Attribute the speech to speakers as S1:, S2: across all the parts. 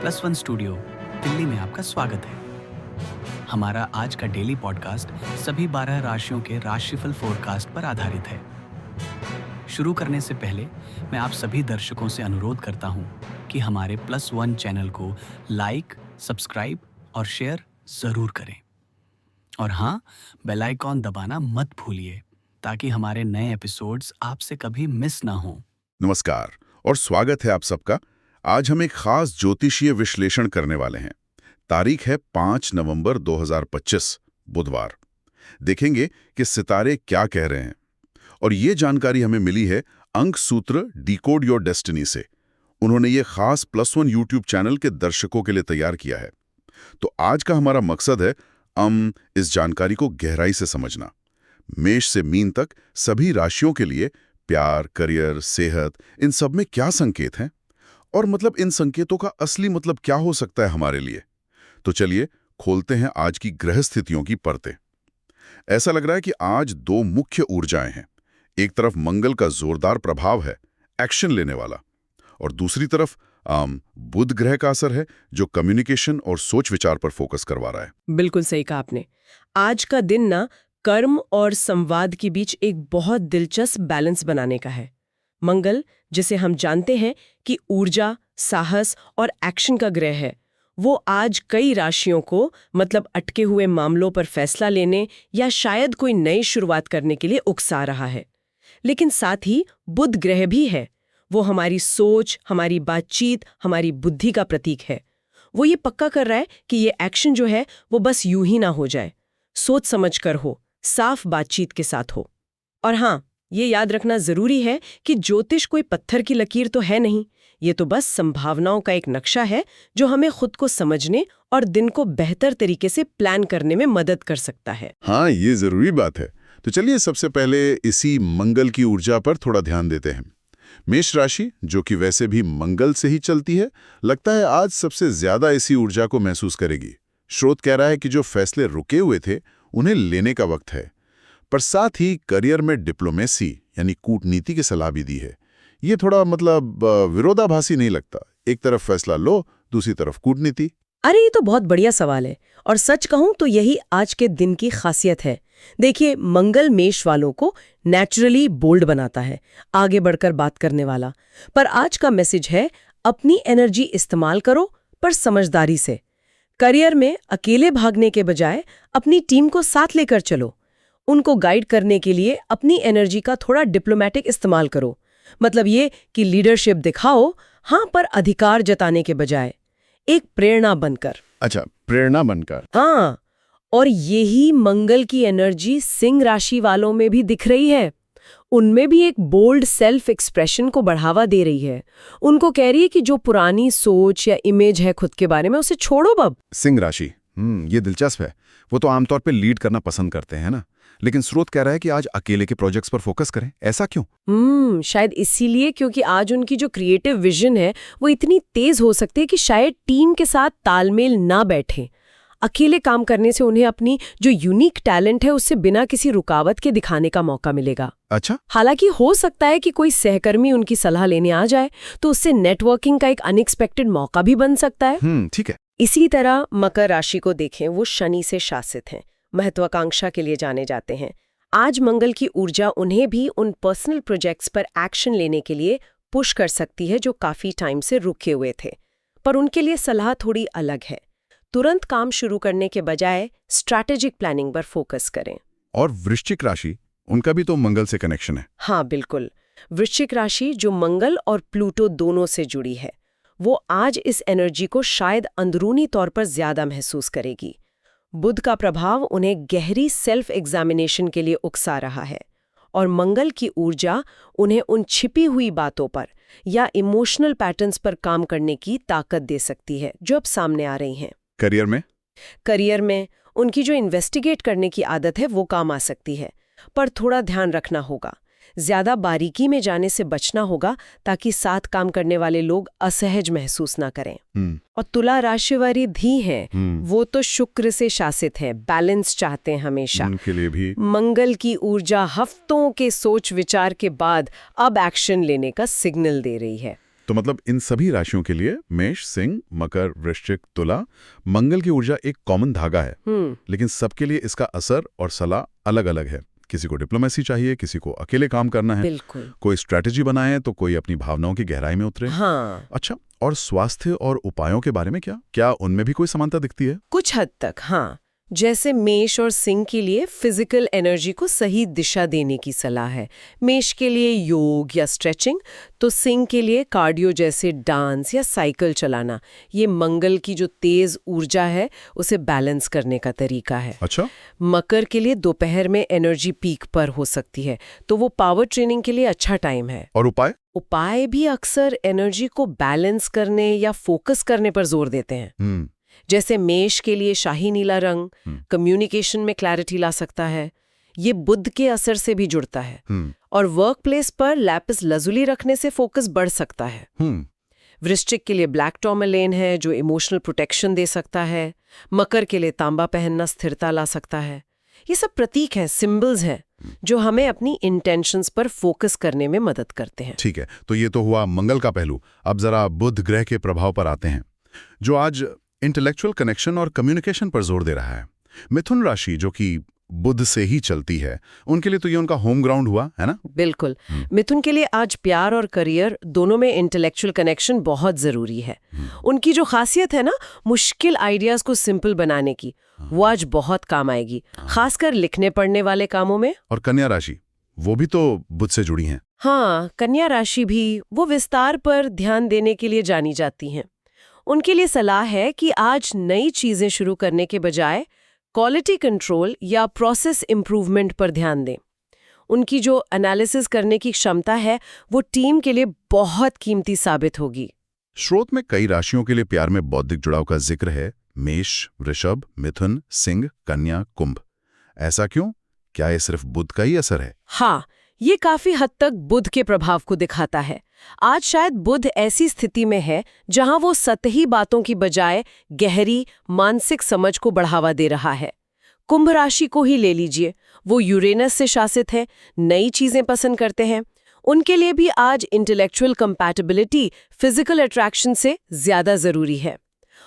S1: Plus one studio Delhi में आपका स्वागत है। हमारा आज का डेली पॉडकास्ट सभी 12 राशियों के राशिफल फोरकास्ट पर आधारित है। शुरू करने से पहले मैं आप सभी दर्शकों से अनुरोध करता हूं कि हमारे प्लस वन चैनल को लाइक, सब्सक्राइब और शेयर जरूर करें। और हाँ, बेल आइकॉन दबाना मत भूलिए ताकि हमारे नए एपिसोड्स आपसे कभी मिस ना हो।
S2: नमस्कार और स्वागत है आप सबका। आज हम एक खास ज्योतिषीय विश्लेषण करने वाले हैं। तारीख है 5 नवंबर 2025 बुधवार। देखेंगे कि सितारे क्या कह रहे हैं। और ये जानकारी हमें मिली है अंक सूत्र डिकोड योर डेस्टिनी से। उन्होंने ये खास प्लस वन यूट्यूब चैनल के दर्शकों के लिए तैयार किया है। तो आज का हमारा मकसद है इस जानकारी को गहराई से समझना। मेष से मीन तक सभी राशियों के लिए प्यार, करियर, सेहत, इन सब में क्या संकेत हैं और मतलब इन संकेतों का असली मतलब क्या हो सकता है हमारे लिए। तो चलिए खोलते हैं आज की ग्रह स्थितियों की परतें। ऐसा लग रहा है कि आज दो मुख्य ऊर्जाएं हैं। एक तरफ मंगल का जोरदार प्रभाव है, एक्शन लेने वाला, और दूसरी तरफ बुध ग्रह का असर है जो कम्युनिकेशन और सोच विचार पर फोकस करवा रहा है।
S3: बिल्कुल सही कहा आपने। आज का दिन ना कर्म और संवाद के बीच एक बहुत दिलचस्प बैलेंस बनाने का है। मंगल, जिसे हम जानते हैं कि ऊर्जा, साहस और एक्शन का ग्रह है, वो आज कई राशियों को मतलब अटके हुए मामलों पर फैसला लेने या शायद कोई नई शुरुआत करने के लिए उकसा रहा है। लेकिन साथ ही बुध ग्रह भी है। वो हमारी सोच, हमारी बातचीत, हमारी बुद्धि का प्रतीक है। वो ये पक्का कर रहा है कि ये एक्शन जो है वो बस यूं ही ना हो जाए, सोच समझ कर हो, साफ बातचीत के साथ हो। और हाँ, ये याद रखना जरूरी है कि ज्योतिष कोई पत्थर की लकीर तो है नहीं। ये तो बस संभावनाओं का एक नक्शा है जो हमें खुद को समझने और दिन को बेहतर तरीके से प्लान करने में मदद कर सकता है।
S2: हाँ, ये जरूरी बात है। तो चलिए सबसे पहले इसी मंगल की ऊर्जा पर थोड़ा ध्यान देते हैं। मेष राशि, जो कि वैसे भी मंगल से ही चलती है, लगता है आज सबसे ज्यादा इसी ऊर्जा को महसूस करेगी। स्रोत कह रहा है कि जो फैसले रुके हुए थे उन्हें लेने का वक्त है। पर साथ ही करियर में डिप्लोमेसी यानी कूटनीति की सलाह भी दी है। ये थोड़ा मतलब विरोधाभासी नहीं लगता। एक तरफ फैसला लो, दूसरी तरफ कूटनीति।
S3: अरे ये तो बहुत बढ़िया सवाल है और सच कहूं तो यही आज के दिन की खासियत है। देखिए, मंगल मेष वालों को नेचुरली बोल्ड बनाता है, आगे बढ़कर बात करने वाला। पर आज का मैसेज है, अपनी एनर्जी इस्तेमाल करो पर समझदारी से। करियर में अकेले भागने के बजाय अपनी टीम को साथ लेकर चलो। उनको गाइड करने के लिए अपनी एनर्जी का थोड़ा डिप्लोमेटिक इस्तेमाल करो। मतलब ये कि लीडरशिप दिखाओ, हाँ, पर अधिकार जताने के बजाय एक प्रेरणा बनकर।
S2: अच्छा, प्रेरणा बनकर।
S3: हाँ, और यही मंगल की एनर्जी सिंह राशि वालों में भी दिख रही है। उनमें भी एक बोल्ड सेल्फ एक्सप्रेशन को बढ़ावा दे रही है। उनको कह रही है कि जो पुरानी सोच या इमेज है खुद के बारे में, उसे छोड़ो बब।
S4: सिंह राशि, ये दिलचस्प है। वो तो आमतौर पे लीड करना पसंद करते हैं ना, लेकिन स्रोत कह रहा है कि आज अकेले के प्रोजेक्ट्स पर फोकस करें। ऐसा क्यों?
S3: शायद इसीलिए क्योंकि आज उनकी जो क्रिएटिव विजन है वो इतनी तेज हो सकती है कि शायद टीम के साथ तालमेल ना बैठे। अकेले काम करने से उन्हें अपनी जो यूनिक टैलेंट है उससे बिना किसी रुकावट के दिखाने का मौका मिलेगा।
S4: अच्छा,
S3: हालांकि हो सकता है कि कोई सहकर्मी उनकी सलाह लेने आ जाए, तो उससे नेटवर्किंग का एक अनएक्सपेक्टेड मौका भी बन सकता है।
S4: ठीक है।
S3: इसी तरह मकर राशि को देखें, वो शनि से शासित हैं, महत्वाकांक्षा के लिए जाने जाते हैं। आज मंगल की ऊर्जा उन्हें भी उन पर्सनल प्रोजेक्ट्स पर एक्शन लेने के लिए पुश कर सकती है जो काफी टाइम से रुके हुए थे। पर उनके लिए सलाह थोड़ी अलग है। तुरंत काम शुरू करने के बजाय स्ट्रैटेजिक प्लानिंग पर फोकस करें।
S4: और वृश्चिक राशि, उनका भी तो मंगल से कनेक्शन है।
S3: हाँ बिल्कुल, वृश्चिक राशि जो मंगल और प्लूटो दोनों से जुड़ी है, वो आज इस एनर्जी को शायद अंदरूनी तौर पर ज्यादा महसूस करेगी। बुध का प्रभाव उन्हें गहरी सेल्फ एग्जामिनेशन के लिए उकसा रहा है और मंगल की ऊर्जा उन्हें उन छिपी हुई बातों पर या इमोशनल पैटर्न्स पर काम करने की ताकत दे सकती है जो अब सामने आ रही हैं। करियर में उनकी जो इन्वेस्टिगेट करने की आदत है वो काम आ सकती है, पर थोड़ा ध्यान रखना होगा। ज्यादा बारीकी में जाने से बचना होगा ताकि साथ काम करने वाले लोग असहज महसूस ना करें। और तुला राशि वाली धी हैं, वो तो शुक्र से शासित है, बैलेंस चाहते हैं हमेशा।
S4: उनके लिए भी
S3: मंगल की ऊर्जा हफ्तों के सोच विचार के बाद अब एक्शन लेने का सिग्नल दे रही है।
S2: तो मतलब इन सभी राशियों के लिए मेष, सिंह, मकर, वृश्चिक, तुला, मंगल की ऊर्जा एक कॉमन धागा है, लेकिन सबके लिए इसका असर और सलाह अलग अलग है। किसी को डिप्लोमेसी चाहिए, किसी को अकेले काम करना है,
S3: बिल्कुल।
S2: कोई स्ट्रेटेजी बनाए तो कोई अपनी भावनाओं की गहराई में उतरे।
S3: हाँ,
S2: अच्छा, और स्वास्थ्य और उपायों के बारे में क्या उनमें भी कोई समानता दिखती है?
S3: कुछ हद तक हाँ। जैसे मेष और सिंह के लिए फिजिकल एनर्जी को सही दिशा देने की सलाह है। मेष के लिए योग या स्ट्रेचिंग, तो सिंह के लिए कार्डियो जैसे डांस या साइकिल चलाना। ये मंगल की जो तेज ऊर्जा है उसे बैलेंस करने का तरीका है।
S2: अच्छा,
S3: मकर के लिए दोपहर में एनर्जी पीक पर हो सकती है, तो वो पावर ट्रेनिंग के लिए अच्छा टाइम है।
S2: और उपाय?
S3: उपाय भी अक्सर एनर्जी को बैलेंस करने या फोकस करने पर जोर देते हैं। जैसे मेष के लिए शाही नीला रंग कम्युनिकेशन में क्लैरिटी ला सकता है, ये बुध के असर से भी जुड़ता है। और वर्क प्लेस पर लैपिस लजुली रखने से फोकस बढ़ सकता है। वृश्चिक के लिए ब्लैक टॉर्मेलेन है जो इमोशनल प्रोटेक्शन दे सकता है। मकर के लिए तांबा पहनना स्थिरता ला सकता है। ये सब प्रतीक हैं, सिंबल्स हैं जो हमें अपनी इंटेंशंस पर फोकस करने में मदद करते हैं।
S2: ठीक है, तो ये तो हुआ मंगल का पहलू। अब जरा बुध ग्रह के प्रभाव पर आते हैं, जो आज इंटेलेक्चुअल कनेक्शन और कम्युनिकेशन पर जोर दे रहा है। मिथुन राशि जो कि बुध से ही चलती है, उनके लिए तो ये उनका होम ग्राउंड हुआ है ना?
S3: बिल्कुल। मिथुन के लिए आज प्यार और करियर दोनों में इंटेलेक्चुअल कनेक्शन बहुत जरूरी है। उनकी जो खासियत है ना, मुश्किल आइडियाज को सिंपल बनाने की, वो आज बहुत काम आएगी, खासकर लिखने पढ़ने वाले कामों में।
S2: और कन्या राशि, वो भी तो बुध से जुड़ी हैं।
S3: हाँ, कन्या राशि भी वो विस्तार पर ध्यान देने के लिए जानी जाती हैं। उनके लिए सलाह है कि आज नई चीजें शुरू करने के बजाय क्वालिटी कंट्रोल या प्रोसेस इंप्रूवमेंट पर ध्यान दें। उनकी जो एनालिसिस करने की क्षमता है वो टीम के लिए बहुत कीमती साबित होगी।
S2: स्रोत में कई राशियों के लिए प्यार में बौद्धिक जुड़ाव का जिक्र है। मेष, वृषभ, मिथुन, सिंह, कन्या, कुंभ। ऐसा क्यों? क्या ये सिर्फ बुध का ही असर है?
S3: हाँ, ये काफी हद तक बुध के प्रभाव को दिखाता है। आज शायद बुध ऐसी स्थिति में है जहां वो सतही बातों की बजाय गहरी मानसिक समझ को बढ़ावा दे रहा है। कुंभ राशि को ही ले लीजिए, वो यूरेनस से शासित है, नई चीजें पसंद करते हैं। उनके लिए भी आज इंटेलेक्चुअल कंपैटिबिलिटी फिजिकल अट्रैक्शन से ज्यादा जरूरी है।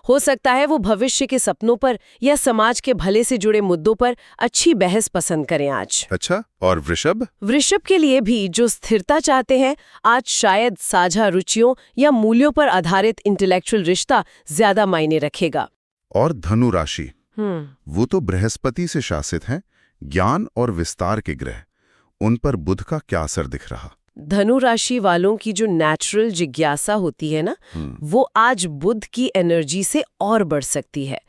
S3: हो सकता है वो भविष्य के सपनों पर या समाज के भले से जुड़े मुद्दों पर अच्छी बहस पसंद करें आज।
S2: अच्छा, और वृषभ?
S3: वृषभ के लिए भी जो स्थिरता चाहते हैं, आज शायद साझा रुचियों या मूल्यों पर आधारित इंटेलेक्चुअल रिश्ता ज्यादा मायने रखेगा।
S2: और धनु राशि, वो तो बृहस्पति से शासित हैं, ज्ञान और विस्तार के ग्रह। उन पर बुध का क्या असर दिख रहा?
S3: धनु राशि वालों की जो नेचुरल जिज्ञासा होती है ना, वो आज बुध की एनर्जी से और बढ़ सकती है।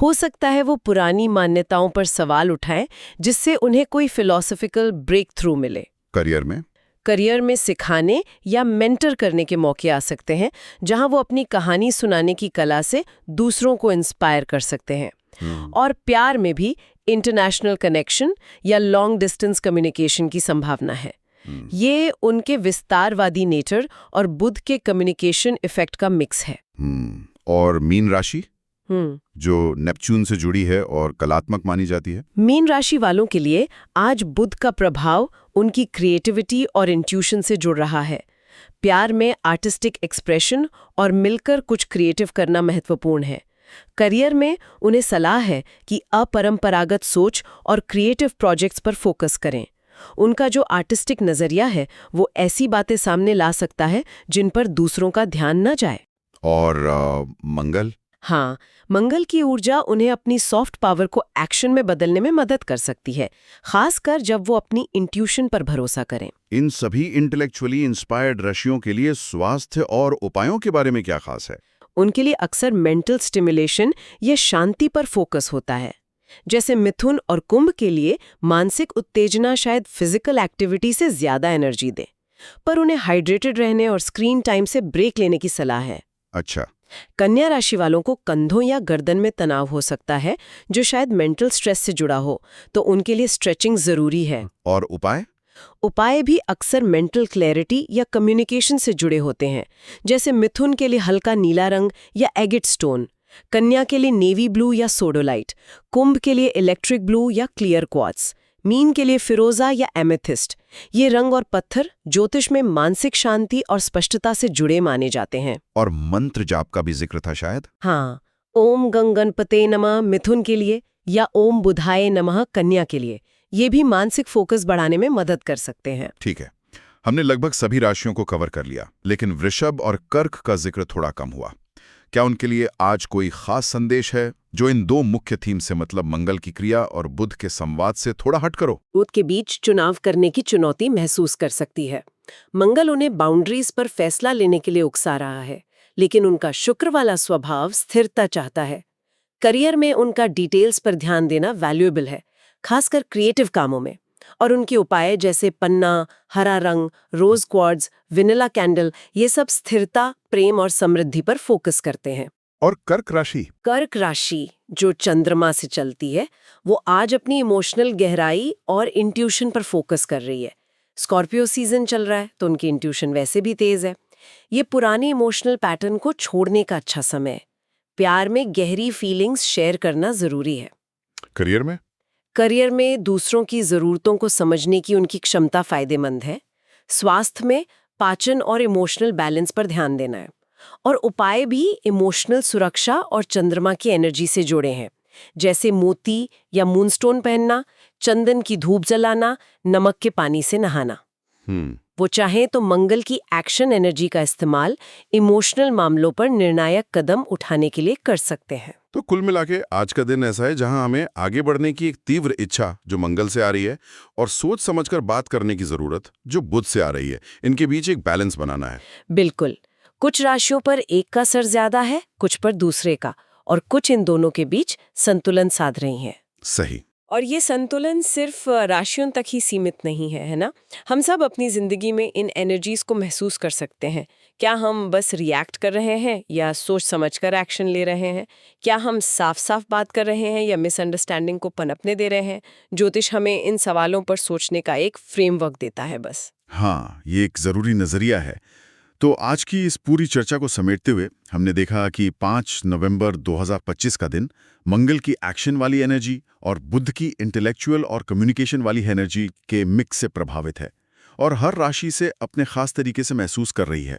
S3: हो सकता है वो पुरानी मान्यताओं पर सवाल उठाएं, जिससे उन्हें कोई फिलॉसफिकल ब्रेक थ्रू मिले। करियर में सिखाने या मेंटर करने के मौके आ सकते हैं, जहां वो अपनी कहानी सुनाने की कला से दूसरों को इंस्पायर कर सकते हैं। और प्यार में भी इंटरनेशनल कनेक्शन या लॉन्ग डिस्टेंस कम्युनिकेशन की संभावना है। ये उनके विस्तारवादी नेचर और बुध के कम्युनिकेशन इफेक्ट का मिक्स है।
S2: और मीन राशि, जो नेपच्यून से जुड़ी है और कलात्मक मानी जाती है।
S3: मीन राशि वालों के लिए आज बुध का प्रभाव उनकी क्रिएटिविटी और इंट्यूशन से जुड़ रहा है। प्यार में आर्टिस्टिक एक्सप्रेशन और मिलकर कुछ क्रिएटिव करना महत्वपूर्ण है। करियर में उन्हें सलाह है कि अपरंपरागत सोच और क्रिएटिव प्रोजेक्ट्स पर फोकस करें। उनका जो आर्टिस्टिक नजरिया है वो ऐसी बातें सामने ला सकता है जिन पर दूसरों का ध्यान न जाए।
S2: और मंगल?
S3: हाँ, मंगल की ऊर्जा उन्हें अपनी सॉफ्ट पावर को एक्शन में बदलने में मदद कर सकती है, खासकर जब वो अपनी इंट्यूशन पर भरोसा करें।
S2: इन सभी इंटेलेक्चुअली इंस्पायर्ड राशियों के लिए स्वास्थ्य और उपायों के बारे में क्या खास है?
S3: उनके लिए अक्सर मेंटल स्टिमुलेशन या शांति पर फोकस होता है। जैसे मिथुन और कुंभ के लिए मानसिक उत्तेजना शायद फिजिकल एक्टिविटी से ज्यादा एनर्जी दे, पर उन्हें हाइड्रेटेड रहने और स्क्रीन टाइम से ब्रेक लेने की सलाह है।
S2: अच्छा।
S3: कन्या राशि वालों को कंधों या गर्दन में तनाव हो सकता है, जो शायद मेंटल स्ट्रेस से जुड़ा हो, तो उनके लिए स्ट्रेचिंग जरूरी है।
S2: और उपाय?
S3: उपाय भी अक्सर मेंटल क्लैरिटी या कम्युनिकेशन से जुड़े होते हैं। जैसे मिथुन के लिए हल्का नीला रंग या एगिट स्टोन, कन्या के लिए नेवी ब्लू या सोडोलाइट, कुंभ के लिए इलेक्ट्रिक ब्लू या क्लियर क्वार्ट्ज। मीन के लिए फिरोजा या एमेथिस्ट। ये रंग और पत्थर ज्योतिष में मानसिक शांति और स्पष्टता से जुड़े माने जाते हैं।
S4: और मंत्र जाप का भी जिक्र था शायद।
S3: हाँ, ओम गंगणपते नमः मिथुन के लिए या ओम बुधाय नमः कन्या के लिए। ये भी मानसिक फोकस बढ़ाने में मदद कर सकते हैं।
S2: ठीक है, हमने लगभग सभी राशियों को कवर कर लिया, लेकिन वृषभ और कर्क का जिक्र थोड़ा कम हुआ। क्या उनके लिए आज कोई खास संदेश है जो इन दो मुख्य थीम से, मतलब मंगल की क्रिया और बुध के संवाद से थोड़ा हट करो?
S3: बुध के बीच चुनाव करने की चुनौती महसूस कर सकती है। मंगल उन्हें बाउंड्रीज पर फैसला लेने के लिए उकसा रहा है, लेकिन उनका शुक्र वाला स्वभाव स्थिरता चाहता है। करियर में उनका डिटेल्स पर ध्यान देना वैल्यूएबल है, खासकर क्रिएटिव कामों में। और उनके उपाय जैसे पन्ना, हरा रंग, रोज क्वार्ट्ज, वेनिला कैंडल, ये सब स्थिरता, प्रेम और समृद्धि पर फोकस करते हैं।
S2: और कर्क राशि?
S3: कर्क राशि जो चंद्रमा से चलती है, वो आज अपनी इमोशनल गहराई और इंट्यूशन पर फोकस कर रही है। स्कॉर्पियो सीजन चल रहा है तो उनकी इंट्यूशन वैसे भी तेज है। ये पुराने इमोशनल पैटर्न को छोड़ने का अच्छा समय है। प्यार में गहरी फीलिंग्स शेयर करना जरूरी है।
S2: करियर में?
S3: करियर में दूसरों की जरूरतों को समझने की उनकी क्षमता फायदेमंद है। स्वास्थ्य में पाचन और इमोशनल बैलेंस पर ध्यान देना है। और उपाय भी इमोशनल सुरक्षा और चंद्रमा की एनर्जी से जुड़े हैं, जैसे मोती या मूनस्टोन पहनना, चंदन की धूप जलाना, नमक के पानी से नहाना। वो चाहें तो मंगल की एक्शन एनर्जी का इस्तेमाल इमोशनल मामलों पर निर्णायक कदम उठाने के लिए कर सकते हैं।
S2: तो कुल मिला के आज का दिन ऐसा है जहां हमें आगे बढ़ने की एक तीव्र इच्छा जो मंगल से आ रही है और सोच समझकर बात करने की जरूरत जो बुध से आ रही है, इनके बीच एक बैलेंस बनाना है।
S3: बिल्कुल, कुछ राशियों पर एक का असर ज्यादा है, कुछ पर दूसरे का, और कुछ इन दोनों के बीच संतुलन साध रही हैं।
S2: सही।
S3: और ये संतुलन सिर्फ राशियों तक ही सीमित नहीं है ना? हम सब अपनी जिंदगी में इन एनर्जीज को महसूस कर सकते हैं। क्या हम बस रिएक्ट कर रहे हैं या सोच समझकर एक्शन ले रहे हैं? क्या हम साफ साफ बात कर रहे हैं या मिसअंडरस्टैंडिंग को पनपने दे रहे हैं? ज्योतिष हमें इन सवालों पर सोचने का एक फ्रेमवर्क देता है बस।
S2: हाँ, ये एक जरूरी नजरिया है। तो आज की इस पूरी चर्चा को समेटते हुए हमने देखा कि 5 नवंबर 2025 का दिन मंगल की एक्शन वाली एनर्जी और बुध की इंटेलेक्चुअल और कम्युनिकेशन वाली एनर्जी के मिक्स से प्रभावित है और हर राशि से अपने खास तरीके से महसूस कर रही है।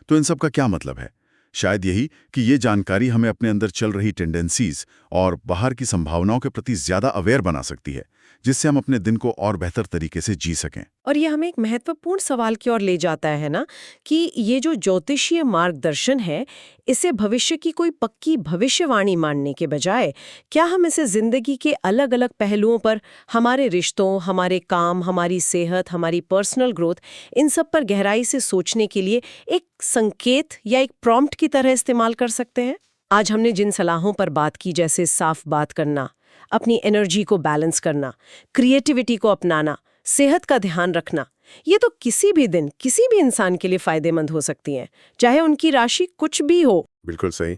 S2: तो इन सब का क्या मतलब है? शायद यही कि ये जानकारी हमें अपने अंदर चल रही टेंडेंसीज और बाहर की संभावनाओं के प्रति ज्यादा अवेयर बना सकती है, जिससे हम अपने दिन को और बेहतर तरीके से जी सकें।
S3: और ये हमें एक महत्वपूर्ण सवाल की ओर ले जाता है ना, कि ये जो ज्योतिषीय मार्गदर्शन है, इसे भविष्य की कोई पक्की भविष्यवाणी मानने के बजाय क्या हम इसे जिंदगी के अलग अलग पहलुओं पर, हमारे रिश्तों, हमारे काम, हमारी सेहत, हमारी पर्सनल ग्रोथ, इन सब पर गहराई से सोचने के लिए एक संकेत या एक प्रॉम्प्ट की तरह इस्तेमाल कर सकते हैं? आज हमने जिन सलाहों पर बात की, जैसे साफ बात करना, अपनी एनर्जी को बैलेंस करना, क्रिएटिविटी को अपनाना, सेहत का ध्यान रखना, ये तो किसी भी दिन किसी भी इंसान के लिए फायदेमंद हो सकती हैं, चाहे उनकी राशि कुछ भी हो।
S5: बिल्कुल सही।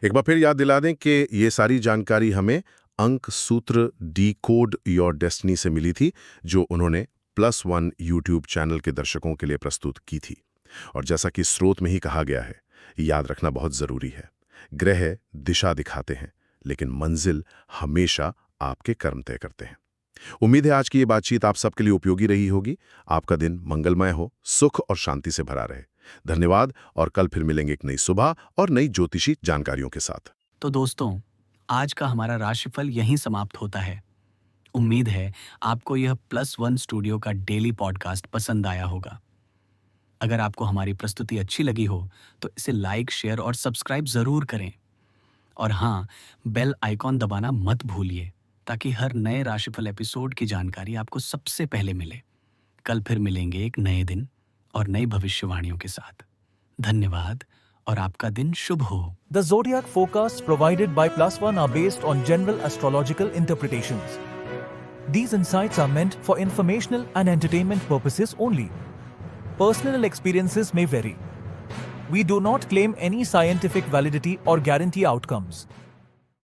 S5: एक बार फिर याद दिला दें कि ये सारी जानकारी हमें अंक सूत्र डिकोड योर डेस्टिनी से मिली थी, जो उन्होंने +1 यूट्यूब चैनल के दर्शकों के लिए प्रस्तुत की थी। और जैसा कि स्रोत में ही कहा गया है, याद रखना बहुत जरूरी है, ग्रह दिशा दिखाते हैं लेकिन मंजिल हमेशा आपके कर्म तय करते हैं। उम्मीद है आज की ये बातचीत आप सबके लिए उपयोगी रही होगी। आपका दिन मंगलमय हो, सुख और शांति से भरा रहे। धन्यवाद, और कल फिर मिलेंगे एक नई सुबह और नई ज्योतिषी जानकारियों के साथ।
S1: तो दोस्तों, आज का हमारा राशिफल यहीं समाप्त होता है। उम्मीद है आपको यह +1 स्टूडियो का डेली पॉडकास्ट पसंद आया होगा। अगर आपको हमारी प्रस्तुति अच्छी लगी हो तो इसे लाइक, शेयर और सब्सक्राइब जरूर करें। और हाँ, बेल आइकॉन दबाना मत भूलिए ताकि हर नए राशिफल एपिसोड की जानकारी आपको सबसे पहले मिले। कल फिर मिलेंगे एक नए दिन और नई भविष्यवाणियों के साथ। धन्यवाद और आपका दिन शुभ हो।
S6: The zodiac forecasts provided by +1 are based on general astrological interpretations. These insights are meant for informational and entertainment purposes only. Personal experiences may vary. We do not claim any scientific validity or guarantee outcomes.